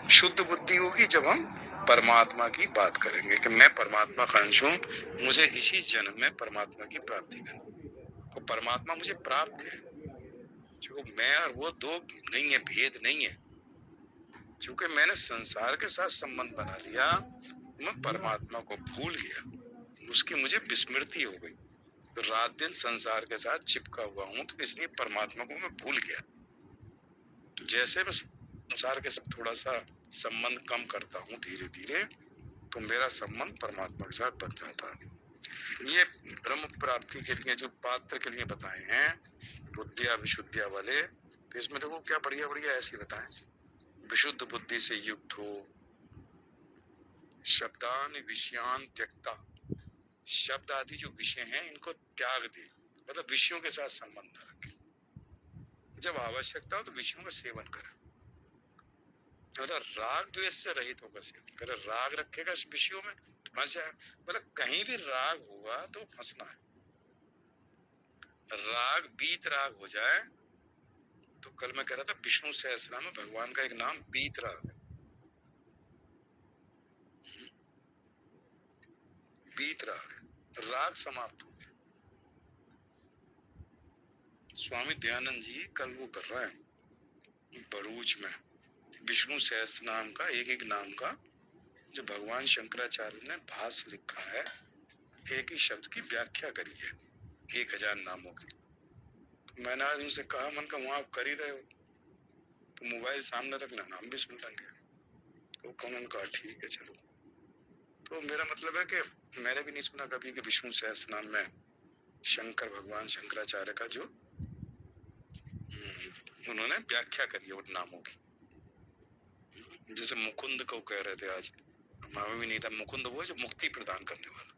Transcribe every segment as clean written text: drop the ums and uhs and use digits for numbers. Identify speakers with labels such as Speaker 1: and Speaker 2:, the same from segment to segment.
Speaker 1: शुद्ध बुद्धि होगी जब हम परमात्मा की बात करेंगे कि मैं परमात्मा का अंश हूँ, मुझे इसी जन्म में परमात्मा की प्राप्ति करनी, तो परमात्मा मुझे प्राप्त है। जो मैं और वो दो नहीं है, भेद नहीं है। क्योंकि मैंने संसार के साथ संबंध बना लिया, मैं परमात्मा को भूल गया, उसकी मुझे विस्मृति हो गई। तो रात दिन संसार के साथ चिपका हुआ हूँ, तो इसलिए परमात्मा को मैं भूल गया। तो जैसे मैं संसार के साथ थोड़ा सा संबंध कम करता हूँ धीरे धीरे, तो मेरा संबंध परमात्मा के साथ बन जाता है। ये ब्रह्म प्राप्ति के लिए जो पात्र के लिए बताए हैं बुद्धिया विशुद्धिया वाले, तो इसमें देखो क्या बढ़िया बढ़िया ऐसे बताएं। विशुद्ध बुद्धि से युक्त हो, शब्दान विषयान त्यक्ता, शब्द आदि जो विषय हैं इनको त्याग दे, मतलब विषयों के साथ संबंध न रखे। जब आवश्यकता हो तो विषयों का सेवन करे, मतलब राग द्वेष से रहित होकर सेवन करे। राग रखेगा इस विषयों में तो फंस जाए, मतलब कहीं भी राग होगा तो फंसना है। राग बीत राग हो जाए, तो कल मैं कह रहा था विष्णु सहस्त्रनाम में भगवान का एक नाम बीत राग है। बीत राग, राग समाप्त हो गया। स्वामी दयानंद जी कल वो कर रहे हैं भरूच में, विष्णु सहस्त्रनाम का एक एक नाम का जो भगवान शंकराचार्य ने भाष्य लिखा है, एक ही शब्द की व्याख्या करी है 1000 नामों की। तो मैंने आज उनसे कहा, मन का वहां आप कर ही रहे हो तो मोबाइल सामने रख लेना, हम भी सुन लेंगे। तो उन्होंने कहा ठीक है चलो। तो मेरा मतलब है कि मैंने भी नहीं सुना कभी कि विष्णु सहस्त्रनाम में शंकर भगवान शंकराचार्य का जो उन्होंने व्याख्या करी है उन नामों की। जैसे मुकुंद को कह रहे थे आज, हमें भी नहीं था, मुकुंद वो जो मुक्ति प्रदान करने वाला।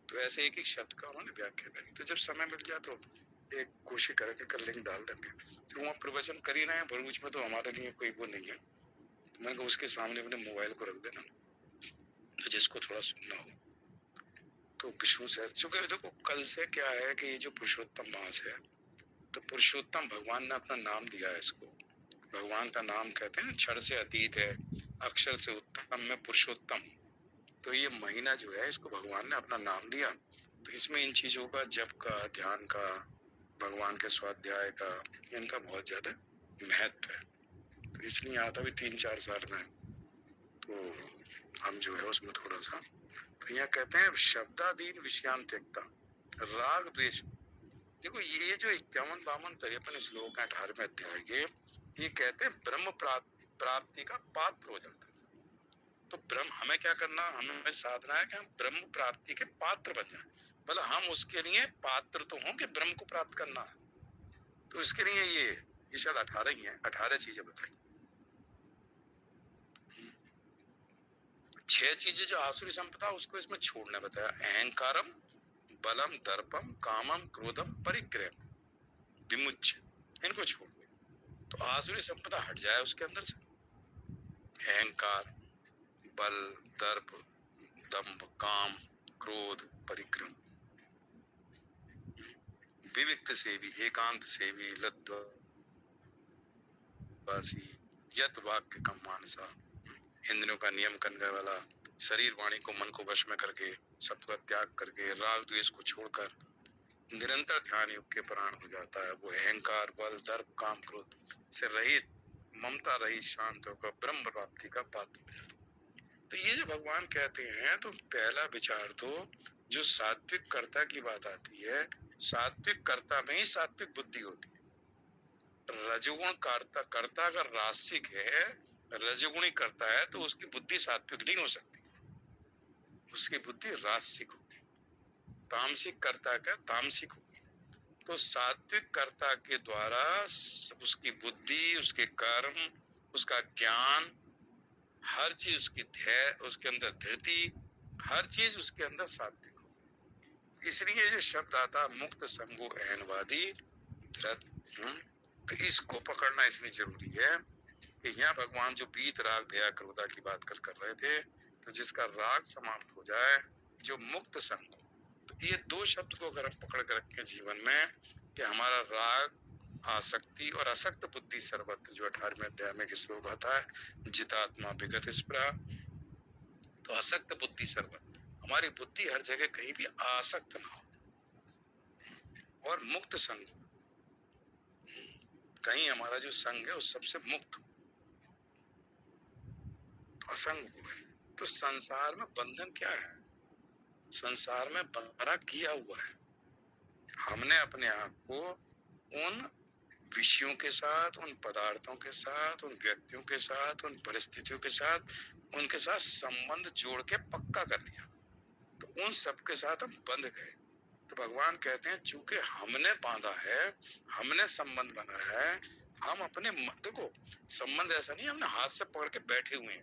Speaker 1: तो ऐसे एक एक शब्द का उन्होंने व्याख्या करी। तो जब समय मिल जाए तो एक कोशिश करके कर लिंक डाल देंगे। तो वहाँ प्रवचन कर ही रहे हैं भरूच में, तो हमारे लिए कोई वो नहीं है। तो मैंने कहा उसके सामने अपने मोबाइल को रख देना, तो जिसको थोड़ा सुनना हो। तो विष्णु सहस्त्र, चूंकि देखो कल से क्या है कि ये जो पुरुषोत्तम मास है, तो पुरुषोत्तम भगवान ने अपना नाम दिया है इसको। भगवान का नाम कहते हैं क्षर से अतीत है, अक्षर से उत्तम में पुरुषोत्तम। तो ये महीना जो है इसको भगवान ने अपना नाम दिया। तो इसमें इन चीजों का, जप का, ध्यान का, भगवान के स्वाध्याय का, इनका बहुत ज्यादा महत्व है। तो इसलिए आता भी 3-4 साल में, तो हम जो है उसमें थोड़ा सा, तो यहाँ कहते हैं शब्दादीन विषयान त्यक्ता, राग द्वेष। देखो ये जो 51, 52, 53 श्लोक है 18वें अध्याय के, ये कहते हैं ब्रह्म प्राप्ति का पात्र हो जाता है। तो ब्रह्म, हमें क्या करना, हमें साधना है कि हम ब्रह्म प्राप्ति के पात्र बन जाए। मतलब हम उसके लिए पात्र तो हों कि ब्रह्म को प्राप्त करना है। तो इसके लिए ये शायद 18 ही है, 18 चीजें बताई। 6 चीजें जो आसुरी संपदा उसको इसमें छोड़ने बताया। अहंकारम, बलम, दर्पम, कामम, क्रोधम, परिग्रह, विमुच्य, इनको छोड़ दो तो आसुरी संपदा हट जाए उसके अंदर से। अहंकार, बल, दर्प, दंभ, काम, क्रोध, परिक्रम, विविक्त से भी, एकांत से भी, लद्वासी, यत वाक्य कम मानसा, इंद्रियों का नियम करने वाला, शरीर वाणी को मन को वश में करके, सबका त्याग करके, राग द्वेष को छोड़कर निरंतर ध्यान योग के प्राण हो जाता है। वो अहंकार, बल, दर्प, काम, क्रोध से रहित, ममता रहित, शांत होकर ब्रह्म प्राप्ति का पात्र हो जाता है। तो ये जो भगवान कहते हैं, तो पहला विचार तो जो सात्विक कर्ता की बात आती है, सात्विक कर्ता में ही सात्विक बुद्धि होती है। रजोगुण कर्ता अगर रासिक है, रजोगुणी करता है, तो उसकी बुद्धि सात्विक नहीं हो सकती, उसकी बुद्धि रासिक होगी। तामसिक कर्ता का तामसिक होगी। तो सात्विक कर्ता के द्वारा उसकी बुद्धि, उसके कर्म, उसका ज्ञान, हर चीज उसकी धैर्य, उसके अंदर धृति, हर चीज उसके अंदर सात्विक हो। इसलिए जो शब्द आता मुक्त संगो अहनवादी धृत, तो इसको पकड़ना इसलिए जरूरी है कि यहाँ भगवान जो बीत राग भया क्रोधा की बात कर रहे थे, तो जिसका राग समाप्त हो जाए, जो मुक्त संग हो, तो ये दो शब्द को अगर हम पकड़ कर रखें जीवन में कि हमारा राग आसक्ति और असक्त बुद्धि सर्वत्र, जो 18वें अध्याय में श्लोक आता है, जितात्मा विगत स्पृहा। तो असक्त बुद्धि सर्वत्र, हमारी बुद्धि हर जगह कहीं भी आसक्त ना हो, और मुक्त संग, कहीं हमारा जो संग है उस सबसे मुक्त, असंग हुआ है। तो संसार में बंधन क्या है? संसार में बंधना किया हुआ है, हमने अपने आप को उन विषयों के साथ, उन पदार्थों के साथ, उन व्यक्तियों के साथ, उन परिस्थितियों के साथ, उनके साथ संबंध जोड़ के पक्का कर लिया, तो उन सब के साथ हम बंध गए। तो भगवान कहते हैं चूंकि हमने बांधा है, हमने संबंध बनाया है, हम अपने, देखो संबंध ऐसा नहीं हमने हाथ से पकड़ के बैठे हुए हैं,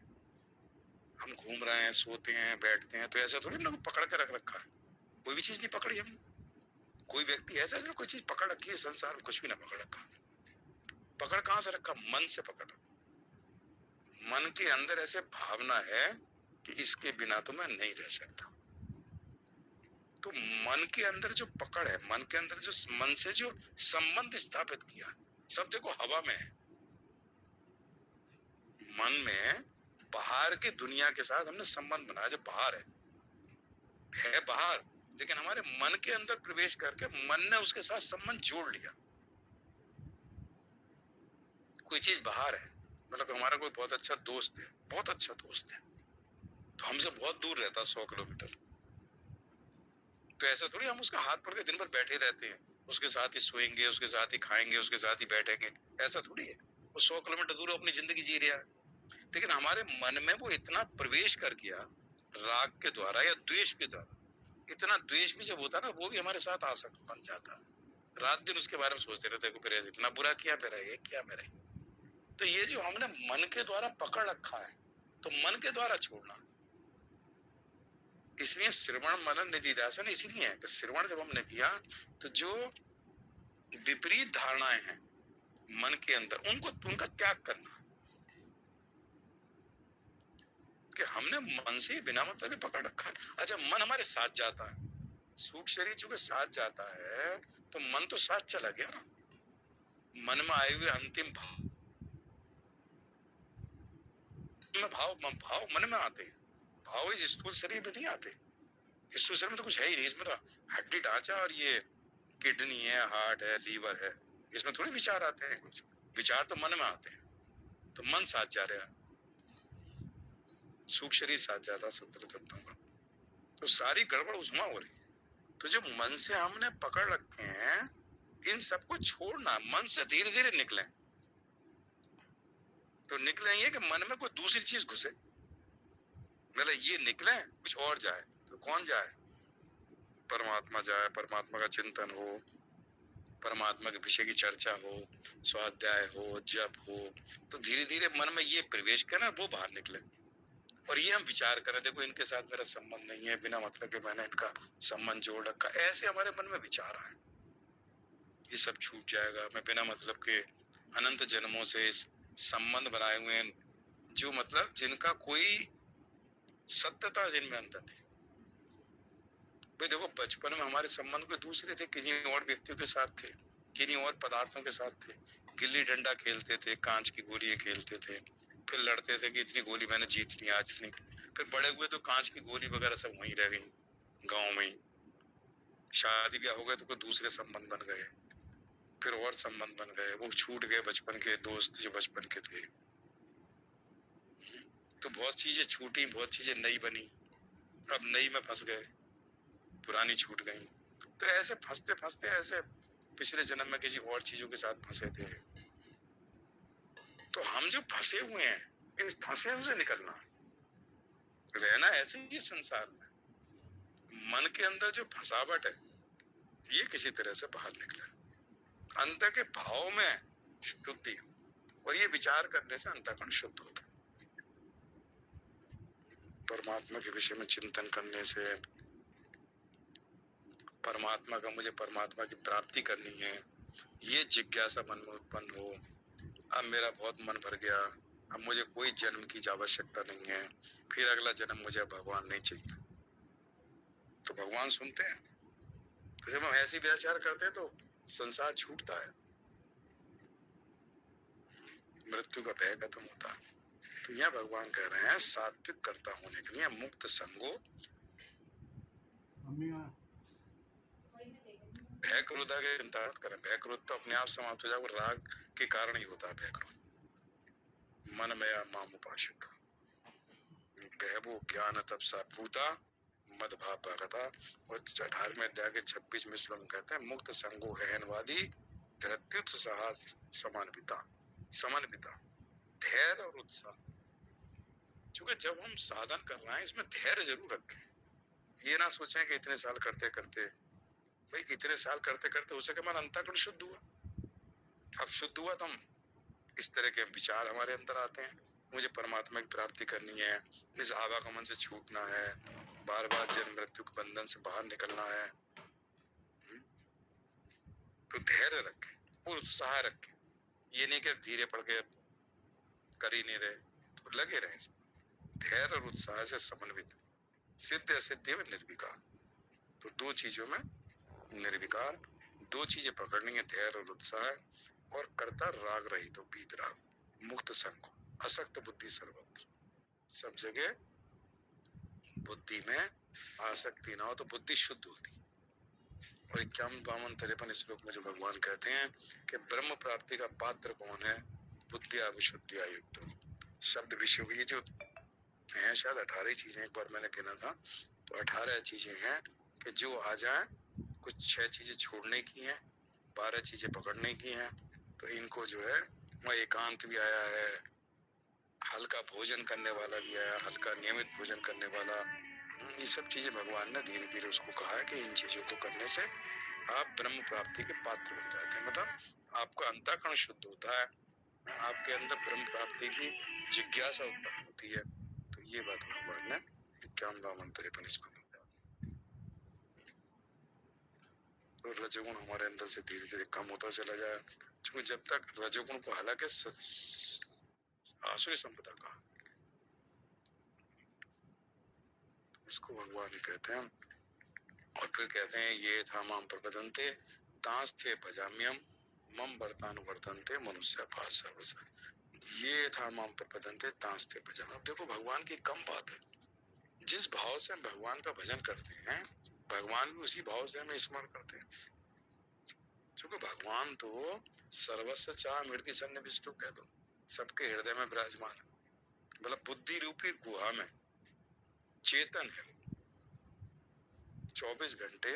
Speaker 1: हम घूम रहे हैं, सोते हैं, बैठते हैं, तो ऐसा थोड़ी हमने पकड़ के रख रखा है, कोई भी चीज नहीं पकड़ी हमने। कोई व्यक्ति ऐसा है कोई चीज पकड़ रखी है, संसार में कुछ भी ना पकड़ रखा। पकड़ कहां से रखा? मन से पकड़। मन के अंदर ऐसे भावना है कि इसके बिना तो मैं नहीं रह सकता। तो मन के अंदर जो पकड़ है, मन के अंदर जो, मन से जो संबंध स्थापित किया, सब देखो हवा में है। मन में बाहर की दुनिया के साथ हमने संबंध बनाया, जो बाहर है बाहर, लेकिन हमारे मन के अंदर प्रवेश करके मन ने उसके साथ संबंध जोड़ लिया। कोई चीज बाहर है, मतलब हमारा कोई बहुत अच्छा दोस्त है, बहुत अच्छा दोस्त है, तो हमसे बहुत दूर रहता 100 किलोमीटर, तो ऐसा थोड़ी हम उसका हाथ पकड़ के दिन भर बैठे रहते हैं, उसके साथ ही सोएंगे, उसके साथ ही खाएंगे, उसके साथ ही बैठेंगे, ऐसा थोड़ी है। वो 100 किलोमीटर दूर अपनी जिंदगी जी रहा है, लेकिन हमारे मन में वो इतना प्रवेश कर गया, राग के द्वारा या द्वेष के द्वारा। इतना द्वेष भी जब होता है ना, वो भी हमारे साथ आसक्त बन जाता है, रात दिन उसके बारे में सोचते रहते हैं, फिर इतना बुरा किया, मेरा ये किया, मेरा। तो ये जो हमने मन के द्वारा पकड़ रखा है, तो मन के द्वारा छोड़ना, इसलिए श्रवण मनन निधिध्यासन इसीलिए है कि श्रवण जब हमने किया तो जो विपरीत धारणाएं हैं मन के अंदर, उनको, उनका त्याग करना, कि हमने मन से बिना मतलब ही पकड़ रखा है। अच्छा, मन हमारे साथ जाता है, सूक्ष्म शरीर चूंकि साथ जाता है, तो मन तो साथ चला गया ना। मन में आए हुए अंतिम भाव भाव मन में आते हैं, भाव इस स्थूल शरीर में नहीं आते। स्थूल शरीर में तो कुछ है ही नहीं, इसमें तो हड्डी ढांचा और ये किडनी है, हार्ट है, लीवर है, इसमें थोड़ी विचार आते हैं। कुछ विचार तो मन में आते हैं, तो मन साथ जा रहा है, सूक्ष्म शरीर साथ जाता 17 तत्वों का, तो सारी गड़बड़ उसमें हो रही है। तो जो मन से हमने पकड़ रखे हैं, इन सबको छोड़ना, मन से धीरे धीरे निकले। तो निकले ये कि मन में कोई दूसरी चीज घुसे, मतलब ये निकले कुछ और जाए, तो कौन जाए? परमात्मा जाए, परमात्मा का चिंतन हो, परमात्मा के विषय की चर्चा हो, स्वाध्याय हो, जप हो, तो धीरे धीरे मन में ये प्रवेश करना, वो बाहर निकले। और ये हम विचार करें, देखो इनके साथ मेरा संबंध नहीं है, बिना मतलब के मैंने इनका संबंध जोड़ रखा, ऐसे हमारे मन में विचार आए, ये सब छूट जाएगा। मैं बिना मतलब के अनंत जन्मों से इस संबंध बनाए हुए हैं, जो मतलब जिनका कोई सत्यता जिनमें अंदर नहीं। भाई देखो, बचपन में हमारे संबंध कोई दूसरे थे, किन्हीं और व्यक्तियों के साथ थे, किन्हीं और पदार्थों के साथ थे, गिल्ली डंडा खेलते थे, कांच की गोलियां खेलते थे, फिर लड़ते थे कि इतनी गोली मैंने जीत ली, आज नहीं। फिर बड़े हुए तो कांच की गोली वगैरह सब वहीं रह गई, गाँव में ही। शादी ब्याह हो गए तो कोई दूसरे संबंध बन गए, फिर और संबंध बन गए, वो छूट गए बचपन के दोस्त जो बचपन के थे। तो बहुत चीजें छूटी, बहुत चीजें नई बनी, अब नई में फंस गए, पुरानी छूट गई। तो ऐसे फंसते फंसते ऐसे पिछले जन्म में किसी और चीजों के साथ फंसे थे। तो हम जो फंसे हुए हैं, इन फंसे हुए से निकलना, रहना ऐसे ही संसार में, मन के अंदर जो फंसावट है, ये किसी तरह से बाहर निकले, अंतर के भाव में शुद्धि, और ये विचार करने से अंतःकरण शुद्ध होता है। परमात्मा के विषय में चिंतन करने से, परमात्मा का, मुझे परमात्मा की प्राप्ति करनी है, ये जिज्ञासा मन में उत्पन्न हो। अब मेरा बहुत मन भर गया, अब मुझे कोई जन्म की आवश्यकता नहीं है, फिर अगला जन्म मुझे भगवान नहीं चाहिए, तो भगवान सुनते हैं। तो जब हम ऐसे विचार करते हैं तो संसार छूटता है। मृत्यु का भय खत्म होता है। तो यहाँ भगवान कह रहे हैं सात्विक कर्ता होने के लिए मुक्त संगो भय क्रोध की चिंता मत करें। भय क्रोध तो अपने आप समाप्त हो जाएगा, राग के कारण ही होता है भय क्रोध। मन में माम उपासित भय वो ज्ञान तप सा भूता मद भाव भगता। और 18वें अध्याय के 26 में श्लोक कहते हैं मुक्त संगो हैनवादी धृत्युत साहस समन्विता समन्विता धैर्य और उत्साह। क्योंकि जब हम साधन कर रहे हैं इसमें धैर्य जरूर रखें। ये ना सोचें कि इतने साल करते करते, भाई इतने साल करते करते हो सके हमारा अंतःकरण शुद्ध हुआ। अब शुद्ध हुआ तो हम इस तरह के विचार हमारे अंदर आते हैं, मुझे परमात्मा की प्राप्ति करनी है, इस आवागमन से छूटना है, बार बार जन्म मृत्यु के बंधन से बाहर निकलना है। तो धैर्य रखें और उत्साह रखें। ये नहीं कि धीरे पड़ के कर ही नहीं रहे, तो लगे रहे। धैर्य और उत्साह से समन्वित सिद्ध असिद्धि में निर्विकार। तो दो चीजों में निर्विकार, दो चीजें पकड़नी है, धैर्य और उत्साह, और करता राग रही तो बीत राग मुक्त संग असक्त बुद्धि सर्वत्र। सब जगह बुद्धि में आसक्ति ना हो तो बुद्धि शुद्ध होती। और 51-52 श्लोक में जो भगवान कहते हैं कि ब्रह्म प्राप्ति का पात्र कौन है, बुद्धिया विशुद्धिया युक्त। शब्द विषय ये जो है शायद 18 चीजें एक बार मैंने गिना था, तो 18 चीजें हैं कि जो आ जाए। कुछ 6 चीजें छोड़ने की हैं, 12 चीजें पकड़ने की हैं। तो इनको जो है वह एकांत भी आया है, हल्का भोजन करने वाला भी आया, हल्का नियमित भोजन करने वाला। ये सब चीजें भगवान ने धीरे धीरे उसको कहा है कि इन चीजों को करने से आप ब्रह्म प्राप्ति के पात्र बन जाते हैं। मतलब आपका अंतःकरण शुद्ध होता है, आपके अंदर ब्रह्म प्राप्ति की जिज्ञासा उत्पन्न होती है। तो ये बात भगवान ने 51-53 इसको बताया। तो रजोगुण हमारे अंदर से धीरे धीरे कम होता चला जाए। क्योंकि जब तक रजोगुण को हालांकि आसुरी संपदा का, इसको भगवान ही कहते हैं। और फिर कहते हैं ये था माम प्रपदन्ते तांस थे भजाम्यम मम वर्तानुवर्तन्ते मनुष्य पास सर्वस। ये था माम प्रपदन्ते तांस थे भजाम्यम। अब देखो भगवान की कम बात है, जिस भाव से हम भगवान का भजन करते हैं भगवान भी उसी भाव से हमें स्मरण करते हैं। क्योंकि भगवान तो सर्वस्व चाह मृत्यु सन्निविष्टु कह दो, सबके हृदय में विराजमान है। मतलब बुद्धि रूपी गुहा में चेतन है, 24 घंटे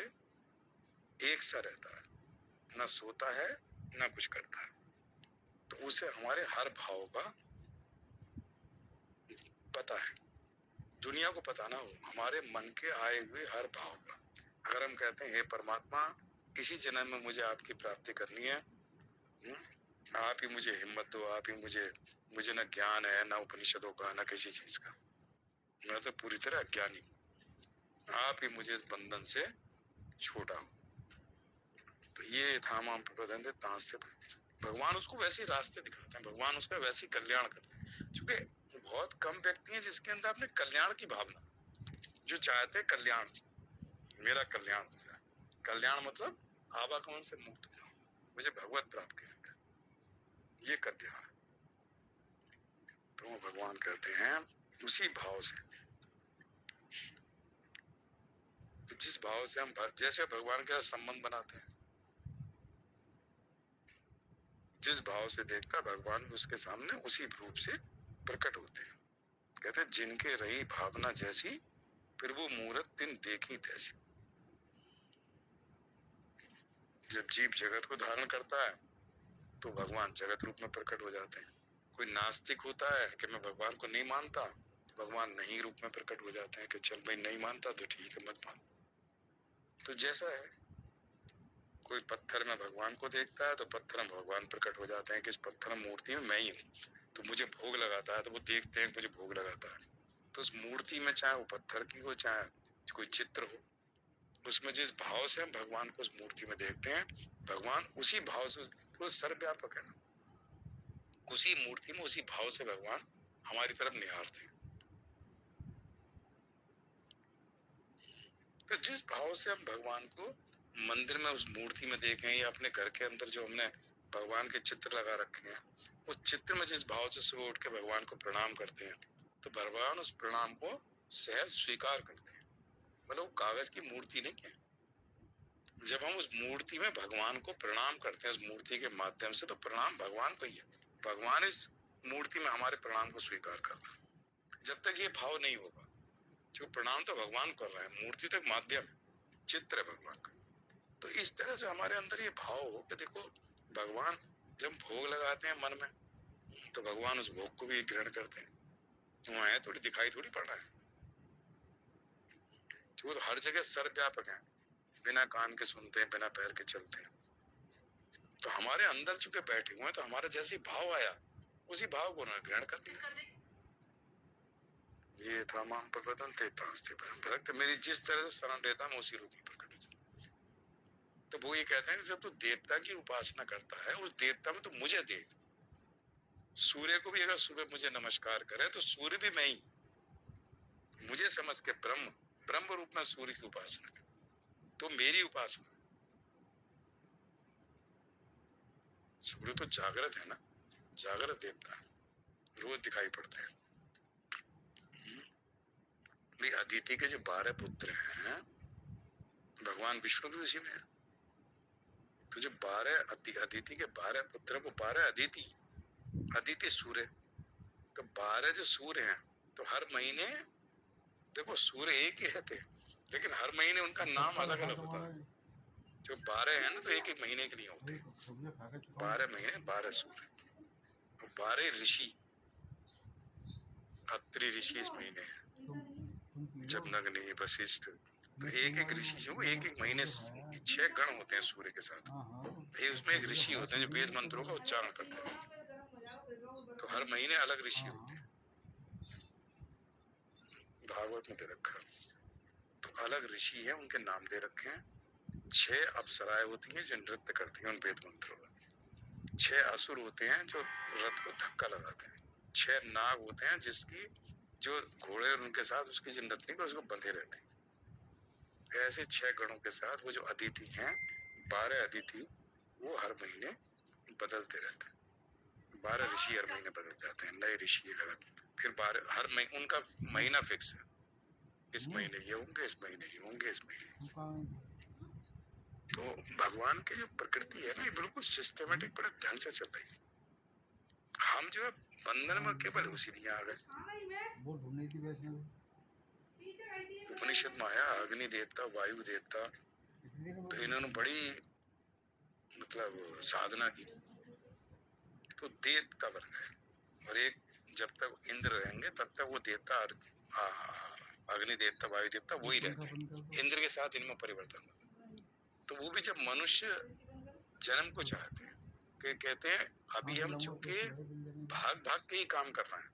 Speaker 1: एक सा रहता है, ना सोता है ना कुछ करता है। तो उसे हमारे हर भाव का पता है। दुनिया को पता ना हो, हमारे मन के आए हुए हर भाव का। अगर हम कहते हैं हे परमात्मा इसी जन्म में मुझे आपकी प्राप्ति करनी है, आप ही मुझे हिम्मत दो, आप ही मुझे ना ज्ञान है ना उपनिषदों का ना किसी चीज का, मैं तो पूरी तरह अज्ञानी, आप ही मुझे इस बंधन से छुड़ाओ। तो ये था माम प्रबंधन तांस से भगवान उसको वैसे रास्ते दिखाते हैं, भगवान उसका वैसे कल्याण करते हैं। क्योंकि बहुत कम व्यक्ति हैं जिसके अंदर अपने कल्याण की भावना, जो चाहते हैं कल्याण, मेरा कल्याण हो जाए। कल्याण मतलब आवागमन से मुक्त हो जाओ, मुझे भगवत प्राप्त करेगा, ये कल्याण। तो भगवान कहते हैं उसी भाव से, तो जिस भाव से हम जैसे भगवान के साथ संबंध बनाते हैं, जिस भाव से देखता भगवान उसके सामने उसी रूप से प्रकट होते हैं। कहते हैं जिनके रही भावना जैसी फिर वो मूरत दिन देखी तैसी। जब जीव जगत को धारण करता है तो भगवान जगत रूप में प्रकट हो जाते हैं। कोई नास्तिक होता है कि मैं भगवान को नहीं मानता, तो भगवान नहीं रूप में प्रकट हो जाते हैं कि चल भाई नहीं मानता तो ठीक है मत मान। तो जैसा है कोई पत्थर में भगवान को देखता है तो पत्थर में भगवान प्रकट हो जाते हैं कि इस पत्थर मूर्ति में मैं ही हूँ। तो मुझे भोग लगाता है तो वो देखते हैं मुझे भोग लगाता है। तो उस मूर्ति में चाहे वो पत्थर की हो चाहे कोई चित्र हो, उसमें जिस भाव से हम भगवान को उस मूर्ति में देखते हैं भगवान उसी भाव से, तो सर्वव्यापक है ना, उसी मूर्ति में उसी भाव से भगवान हमारी तरफ निहारते हैं। तो जिस भाव से हम भगवान को मंदिर में उस मूर्ति में देखें या अपने घर के अंदर जो हमने भगवान के चित्र लगा रखे हैं उस चित्र में जिस भाव से सुबह उठ के भगवान को प्रणाम करते हैं, तो भगवान उस प्रणाम को सहज स्वीकार करते हैं। मतलब वो कागज की मूर्ति नहीं है। जब हम उस मूर्ति में भगवान को प्रणाम करते हैं, उस मूर्ति के माध्यम से, तो प्रणाम भगवान को ही है। भगवान इस मूर्ति में हमारे प्रणाम को स्वीकार करता है। जब तक ये भाव नहीं होगा, जो प्रणाम तो भगवान कर रहे हैं, मूर्ति तो एक माध्यम है, चित्र है भगवान का। तो इस तरह से हमारे अंदर ये भाव हो कि देखो, भगवान जब भोग लगाते हैं मन में, तो भगवान उस भोग को भी ग्रहण करते हैं। वहां है थोड़ी, दिखाई थोड़ी पड़ रहा है, वो तो हर जगह सर्वव्यापक है। बिना कान के सुनते हैं, बिना पैर के चलते हैं। तो हमारे अंदर चुके बैठे हुए हैं, तो हमारा जैसे भाव आया, उसी भाव को उन्होंने ग्रहण कर दिया। ये था मां प्रबंधन तेतास्ते भक्त, मेरी जिस तरह से शरण रहता मैं उसी रूप में प्रकट हो जाऊं। तो वो ये कहते हैं कि जब तू देवता की उपासना करता है, उस देवता में तो मुझे देख। सूर्य को भी अगर सुबह मुझे नमस्कार करे, तो सूर्य भी मैं ही, मुझे समझ के ब्रह्म ब्रह्म रूप में सूर्य की उपासना करे, तो मेरी उपासना। सूर्य तो जागृत है ना, जागृत देवता रोज दिखाई पड़ते हैं। अदिति के जो 12 पुत्र हैं, भगवान विष्णु भी उसी में है। तो जो 12 अदिति के 12 पुत्र, वो 12 अदिति, अदिति सूर्य। तो 12 जो सूर्य हैं, तो हर महीने देखो सूर्य एक ही रहते, लेकिन हर महीने उनका नाम अलग अलग होता है। जो 12 है ना, तो एक एक महीने के लिए होते हैं। 12 महीने 12 सूर्य, 12 ऋषि, अत्रि ऋषि इस महीने है, जमदग्नि, वशिष्ठ। तो एक एक ऋषि जो एक एक महीने 6 गण होते हैं सूर्य के साथ। ये उसमें एक ऋषि होते हैं जो वेद मंत्रों का उच्चारण करते हैं। तो हर महीने अलग ऋषि होते हैं, भागवत में दे रखा। तो अलग ऋषि है, उनके नाम दे रखे हैं। 6 अप्सराएं होती हैं जो नृत्य करती हैं उन वेद मंत्रों का। 6 असुर होते हैं जो रथ को धक्का लगाते हैं। 6 नाग होते हैं जिसकी जो घोड़े और उनके साथ उसकी जो नथनी को उसको बंधे रहते हैं। ऐसे 6 गणों के साथ वो जो अदिति हैं, 12 अदिति, वो हर महीने बदलते रहते हैं। 12 ऋषि हर महीने बदल जाते हैं, नए ऋषि फिर 12 हर महीने उनका महीना फिक्स है। इस महीने ये होंगे, इस महीने ये होंगे, इस महीने। तो भगवान की जो प्रकृति है ना, ये बिल्कुल सिस्टमेटिक, बड़े ढंग से चल रही है। हम जो है बंधन में केवल उसी लिए आ गए। वो ढूंढनी थी वैष्णवी। उपनिषद में आया अग्नि देवता, वायु देवता, तो इन्होंने बड़ी मतलब साधना की, तो देवता बन गए। और एक जब तक इंद्र रहेंगे तब तक वो देवता, अग्नि देवता, वायु देवता वही रहते हैं। इंद्र के साथ इनमें परिवर्तन होगा। तो वो भी जब मनुष्य जन्म को चाहते हैं, तो कहते हैं अभी हम चूंकि भाग भाग के ही काम कर रहे हैं,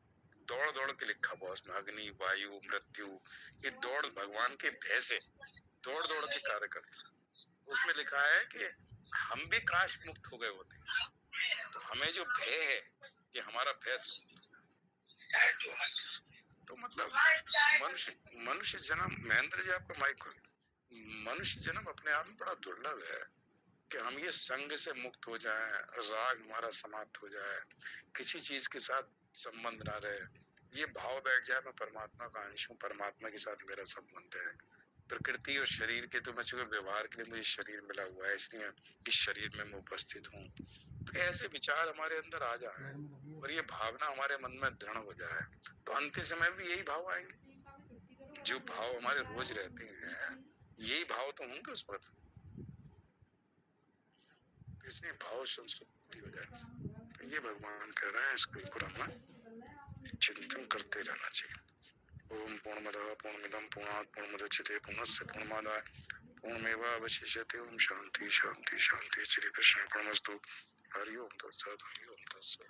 Speaker 1: दौड़ दौड़ के लिखा हुआ उसमें, अग्नि, वायु, मृत्यु, ये दौड़ भगवान के भय से दौड़ दौड़ के कार्य करते हैं। उसमें लिखा है कि हम भी काश मुक्त हो गए होते, तो हमें जो भय है कि हमारा भय से मुक्त हो गया। तो मतलब मनुष्य मनुष्य जन्म, महेंद्र जी आपका माइक खोल, मनुष्य जन्म अपने आप में बड़ा दुर्लभ है कि हम ये संग से मुक्त हो जाएं, राग हमारा समाप्त हो जाए, किसी चीज के साथ संबंध ना रहे, ये भाव बैठ जाए मैं परमात्मा का अंश हूँ, परमात्मा के साथ मेरा संबंध है। प्रकृति और शरीर के तो मैं चूंकि व्यवहार के लिए मुझे शरीर मिला हुआ है, इसलिए इस शरीर में मैं उपस्थित हूँ। तो ऐसे विचार हमारे अंदर आ जाए और ये भावना हमारे मन में दृढ़ हो जाए, तो अंतिम समय में यही भाव आएंगे। जो भाव हमारे रोज रहते हैं, यही भाव तो होंगे उस पर। इसलिए भाव संस्कृति हो जाए। तो ये भगवान कह रहे हैं, इसके ऊपर हमें चिंतन करते रहना चाहिए। ओम पूर्णमदः पूर्णमिदं पूर्णात् पूर्णमुदच्यते पूर्णस्य पूर्णमादाय पूर्णमेवावशिष्यते। ओम शांति शांति शांति। श्री कृष्ण अर्पणमस्तु। हरि ओम तत्सत्, हरि ओम तत्सत्।